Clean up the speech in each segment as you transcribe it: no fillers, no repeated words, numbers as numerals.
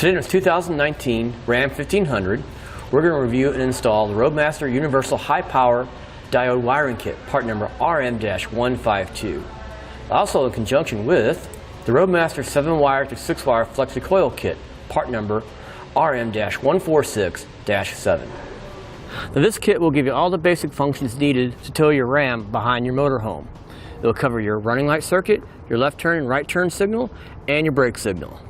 Today in this 2019 Ram 1500, we're going to review and install the Roadmaster Universal High Power Diode Wiring Kit, part number RM-152. Also in conjunction with the Roadmaster 7-wire to 6-wire Flex-Coil Kit, part number RM-146-7. Now this kit will give you all the basic functions needed to tow your Ram behind your motorhome. It will cover your running light circuit, your left turn and right turn signal, and your brake signal.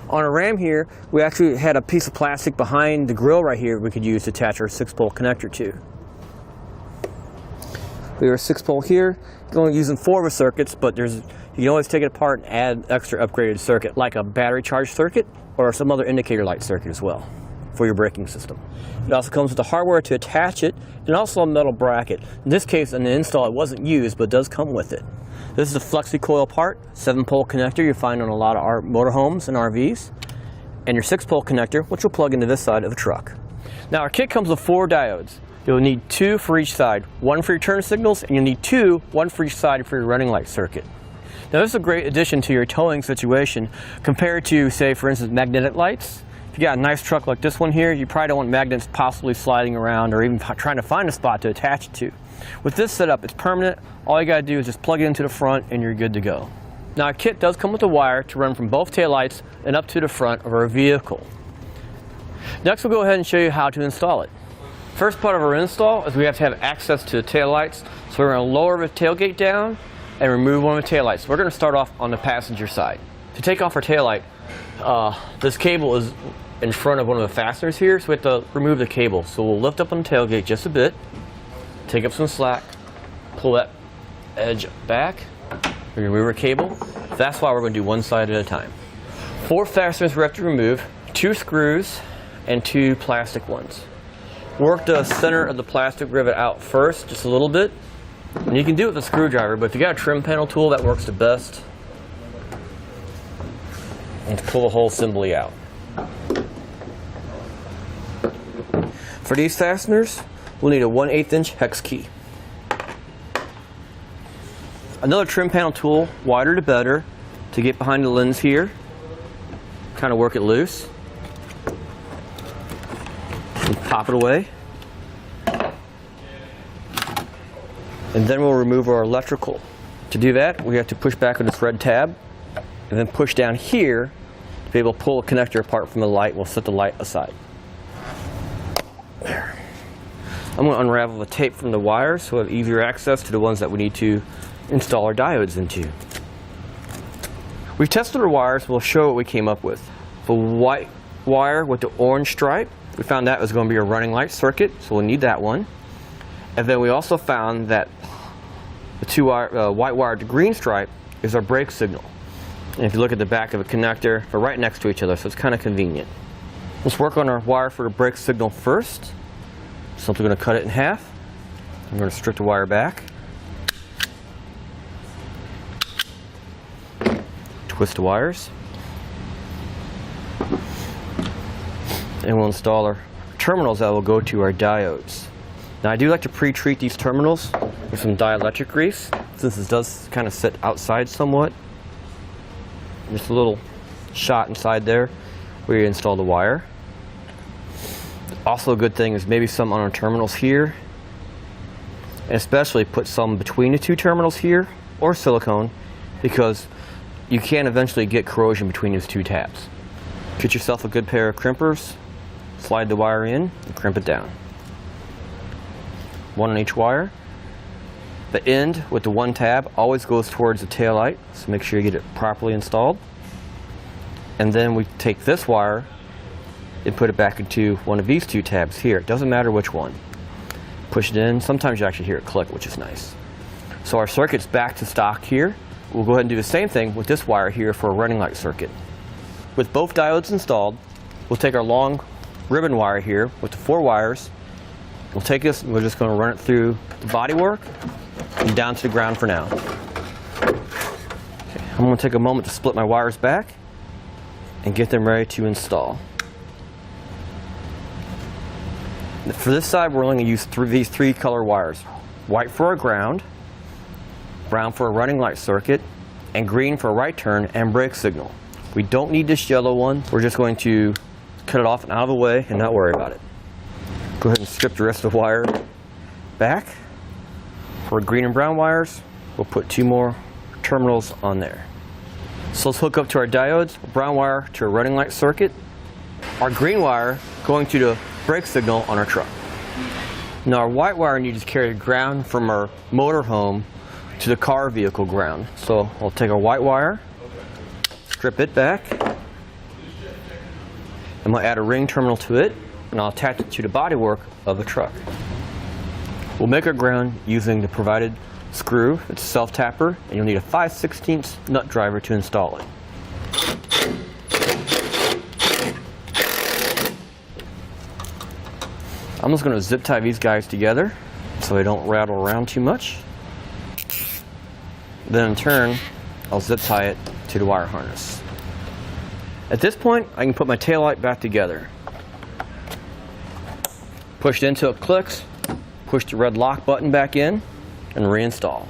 On a Ram here, we actually had a piece of plastic behind the grill right here we could use to attach our 6-pole connector to. We have a 6-pole here. You're only using 4 of the circuits, but you can always take it apart and add extra upgraded circuit, like a battery charge circuit or some other indicator light circuit as well for your braking system. It also comes with the hardware to attach it and also a metal bracket. In this case, in the install, it wasn't used, but it does come with it. This is a Flex-Coil part, 7-pole connector you find on a lot of our motorhomes and RVs, and your 6-pole connector, which will plug into this side of the truck. Now our kit comes with 4 diodes. You'll need 2 for each side, 1 for your turn signals, and you'll need 2, 1 for each side for your running light circuit. Now this is a great addition to your towing situation compared to, say, for instance, magnetic lights. If you got a nice truck like this one here, you probably don't want magnets possibly sliding around or even trying to find a spot to attach it to. With this setup, it's permanent. All you got to do is just plug it into the front and you're good to go. Now, our kit does come with a wire to run from both taillights and up to the front of our vehicle. Next, we'll go ahead and show you how to install it. First part of our install is we have to have access to the taillights. So we're going to lower the tailgate down and remove one of the taillights. We're going to start off on the passenger side. To take off our taillight, this cable is in front of one of the fasteners here, so we have to remove the cable. So we'll lift up on the tailgate just a bit, take up some slack, pull that edge back, remove our cable. That's why we're going to do one side at a time. 4 fasteners we have to remove, 2 screws, and 2 plastic ones. Work the center of the plastic rivet out first, just a little bit. And you can do it with a screwdriver, but if you got a trim panel tool, that works the best. And to pull the whole assembly out. For these fasteners, we'll need a 1/8 inch hex key. Another trim panel tool, wider the better, to get behind the lens here. Kind of work it loose. And pop it away. And then we'll remove our electrical. To do that, we have to push back on this red tab and then push down here to be able to pull the connector apart from the light. We'll set the light aside. There. I'm going to unravel the tape from the wires so we have easier access to the ones that we need to install our diodes into. We've tested our wires. We'll show what we came up with. The white wire with the orange stripe, we found that was going to be a running light circuit, so we'll need that one. And then we also found that the white wire to green stripe is our brake signal. And if you look at the back of a connector, they're right next to each other, so it's kind of convenient. Let's work on our wire for the brake signal first. So I'm going to cut it in half. I'm going to strip the wire back. Twist the wires. And we'll install our terminals that will go to our diodes. Now I do like to pre-treat these terminals with some dielectric grease, since this does kind of sit outside somewhat. Just a little shot inside there where you install the wire. Also a good thing is maybe some on our terminals here, and especially put some between the 2 terminals here, or silicone, because you can eventually get corrosion between these 2 tabs. Get yourself a good pair of crimpers, slide the wire in, and crimp it down. 1 on each wire. The end with the 1 tab always goes towards the tail light, so make sure you get it properly installed. And then we take this wire and put it back into one of these 2 tabs here. It doesn't matter which one. Push it in. Sometimes you actually hear it click, which is nice. So our circuit's back to stock here. We'll go ahead and do the same thing with this wire here for a running light circuit. With both diodes installed, we'll take our long ribbon wire here with the 4 wires. We'll take this and we're just going to run it through the bodywork and down to the ground for now. Okay, I'm going to take a moment to split my wires back and get them ready to install. For this side, we're only going to use these 3 color wires. White for our ground, brown for a running light circuit, and green for a right turn and brake signal. We don't need this yellow one. We're just going to cut it off and out of the way and not worry about it. Go ahead and strip the rest of the wire back. For green and brown wires, we'll put 2 more terminals on there. So let's hook up to our diodes, brown wire to a running light circuit, our green wire going to the brake signal on our truck. Now our white wire needs to carry ground from our motor home to the car vehicle ground. So I'll take our white wire, strip it back, and we'll add a ring terminal to it, and I'll attach it to the bodywork of the truck. We'll make our ground using the provided screw. It's a self-tapper, and you'll need a 5/16 nut driver to install it. I'm just going to zip tie these guys together so they don't rattle around too much. Then in turn, I'll zip tie it to the wire harness. At this point, I can put my taillight back together. Push it until it clicks, push the red lock button back in, and reinstall.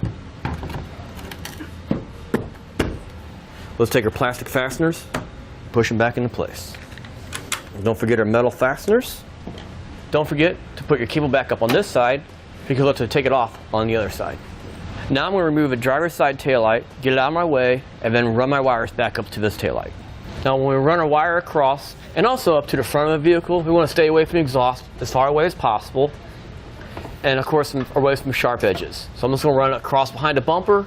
Let's take our plastic fasteners, push them back into place. And don't forget our metal fasteners. Don't forget to put your cable back up on this side because you'll have to take it off on the other side. Now I'm going to remove a driver's side taillight, get it out of my way, and then run my wires back up to this taillight. Now when we run our wire across and also up to the front of the vehicle, we want to stay away from the exhaust as far away as possible, and of course away from sharp edges. So I'm just going to run it across behind the bumper,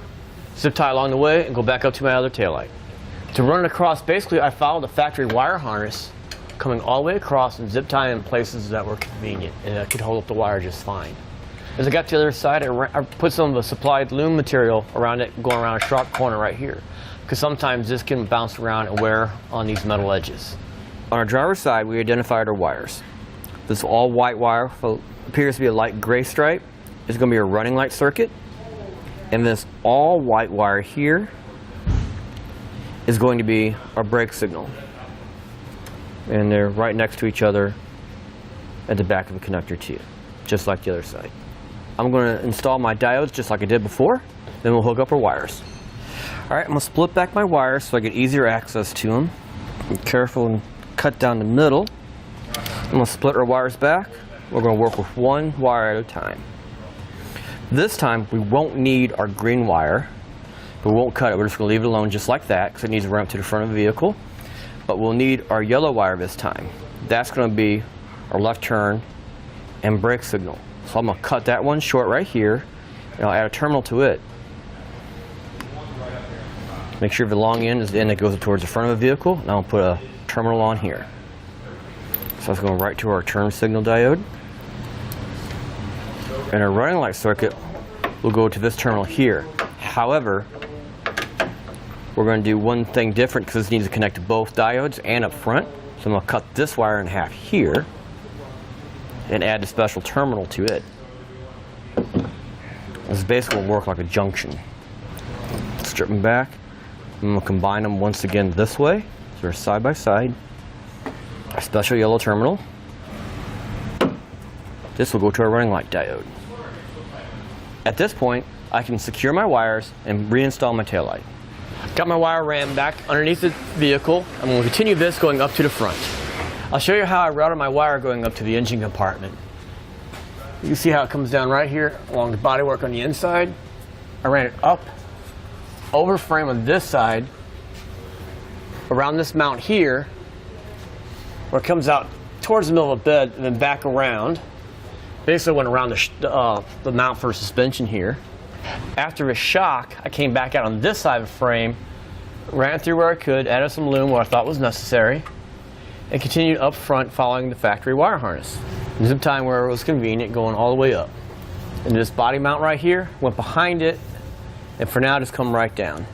zip tie along the way, and go back up to my other taillight. To run it across, basically I followed the factory wire harness coming all the way across and zip tying in places that were convenient and that could hold up the wire just fine. As I got to the other side, I put some of the supplied loom material around it, going around a sharp corner right here, because sometimes this can bounce around and wear on these metal edges. On our driver's side, we identified our wires. This all white wire appears to be a light gray stripe. It's going to be a running light circuit, and this all white wire here is going to be our brake signal. And they're right next to each other at the back of the connector too, just like the other side. I'm going to install my diodes just like I did before, then we'll hook up our wires. Alright, I'm going to split back my wires so I get easier access to them. Be careful and cut down the middle. I'm going to split our wires back. We're going to work with one wire at a time. This time we won't need our green wire, but we won't cut it. We're just going to leave it alone just like that because it needs to run up to the front of the vehicle. But we'll need our yellow wire this time. That's going to be our left turn and brake signal. So I'm going to cut that one short right here, and I'll add a terminal to it. Make sure the long end is the end that goes towards the front of the vehicle, and I'll put a terminal on here. So that's going right to our turn signal diode. And our running light circuit will go to this terminal here. However, we're going to do one thing different because this needs to connect to both diodes and up front. So I'm going to cut this wire in half here and add a special terminal to it. This basically will work like a junction. Strip them back. I'm going to combine them once again this way. So they're side by side. A special yellow terminal. This will go to our running light diode. At this point, I can secure my wires and reinstall my taillight. Got my wire ran back underneath the vehicle. I'm going to continue this going up to the front. I'll show you how I routed my wire going up to the engine compartment. You can see how it comes down right here along the bodywork on the inside. I ran it up over frame on this side, around this mount here, where it comes out towards the middle of the bed and then back around. Basically went around the mount for suspension here. After the shock, I came back out on this side of the frame, ran through where I could, added some loom where I thought was necessary, and continued up front following the factory wire harness. Zip tying where it was convenient, going all the way up. And this body mount right here, went behind it, and for now just come right down.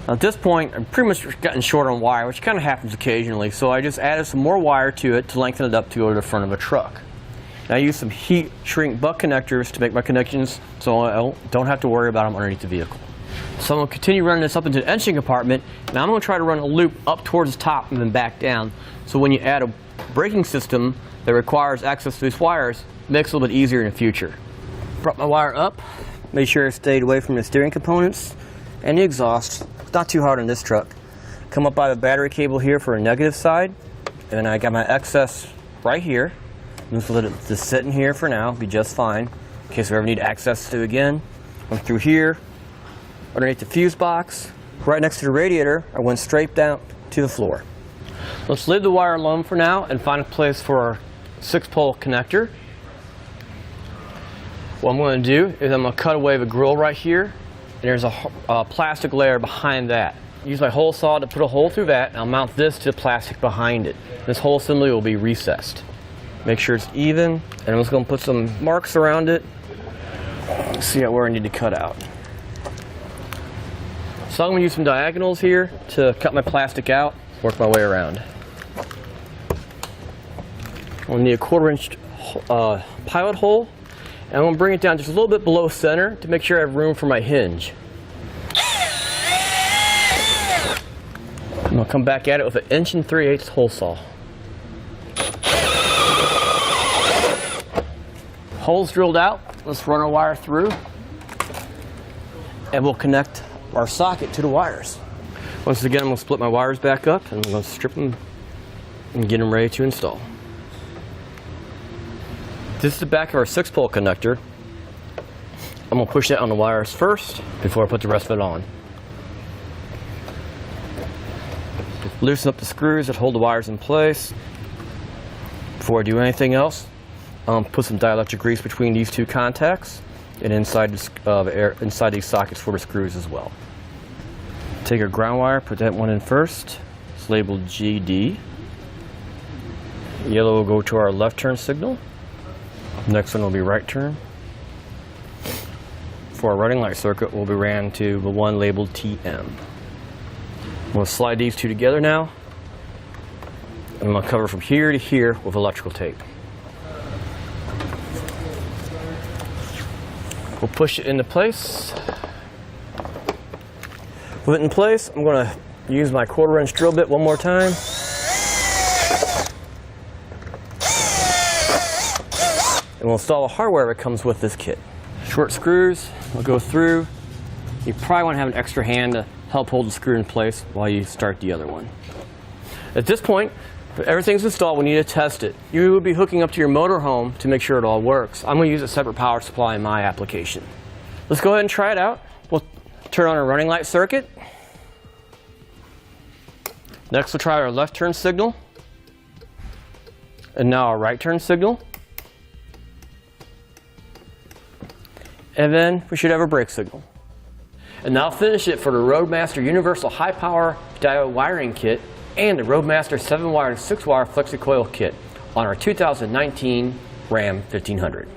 Now at this point, I'm pretty much gotten short on wire, which kind of happens occasionally, so I just added some more wire to it to lengthen it up to go to the front of a truck. And I use some heat shrink butt connectors to make my connections so I don't have to worry about them underneath the vehicle. So I'm going to continue running this up into the engine compartment, and I'm going to try to run a loop up towards the top and then back down. So when you add a braking system that requires access to these wires, it makes it a little bit easier in the future. Brought my wire up, made sure it stayed away from the steering components and the exhaust. It's not too hard on this truck. come up by the battery cable here for a negative side, and then I got my excess right here. I'm just let it just sit in here for now, be just fine, in case we ever need access to it again. Went through here, underneath the fuse box, right next to the radiator. I went straight down to the floor. Let's leave the wire alone for now and find a place for our 6-pole connector. What I'm going to do is I'm going to cut away the grill right here, and there's a plastic layer behind that. Use my hole saw to put a hole through that, and I'll mount this to the plastic behind it. This whole assembly will be recessed. Make sure it's even, and I'm just going to put some marks around it. See where I need to cut out. So I'm going to use some diagonals here to cut my plastic out, work my way around. I'll need a 1/4-inch pilot hole, and I'm going to bring it down just a little bit below center to make sure I have room for my hinge. I'm going to come back at it with an 1 3/8 hole saw. Holes drilled out, let's run our wire through, and we'll connect our socket to the wires. Once again, I'm going to split my wires back up, and I'm going to strip them and get them ready to install. This is the back of our 6-pole connector. I'm going to push that on the wires first before I put the rest of it on. Loosen up the screws that hold the wires in place. Before I do anything else, put some dielectric grease between these two contacts and inside these sockets for the screws as well. Take our ground wire, put that one in first. It's labeled GD. Yellow will go to our left turn signal. Next one will be right turn. For our running light circuit, will be ran to the one labeled TM. We'll slide these two together now. I'm going to cover from here to here with electrical tape. We'll push it into place. With it in place, I'm going to use my 1/4-inch drill bit one more time. And we'll install the hardware that comes with this kit. Short screws will go through. You probably want to have an extra hand to help hold the screw in place while you start the other one. At this point, if everything's installed, we need to test it. You will be hooking up to your motorhome to make sure it all works. I'm going to use a separate power supply in my application. Let's go ahead and try it out. We'll turn on our running light circuit. Next, we'll try our left turn signal. And now our right turn signal. And then we should have a brake signal. And now finish it for the Roadmaster Universal High Power Diode Wiring Kit and the Roadmaster 7-wire to 6-wire Flex-Coil Kit on our 2019 Ram 1500.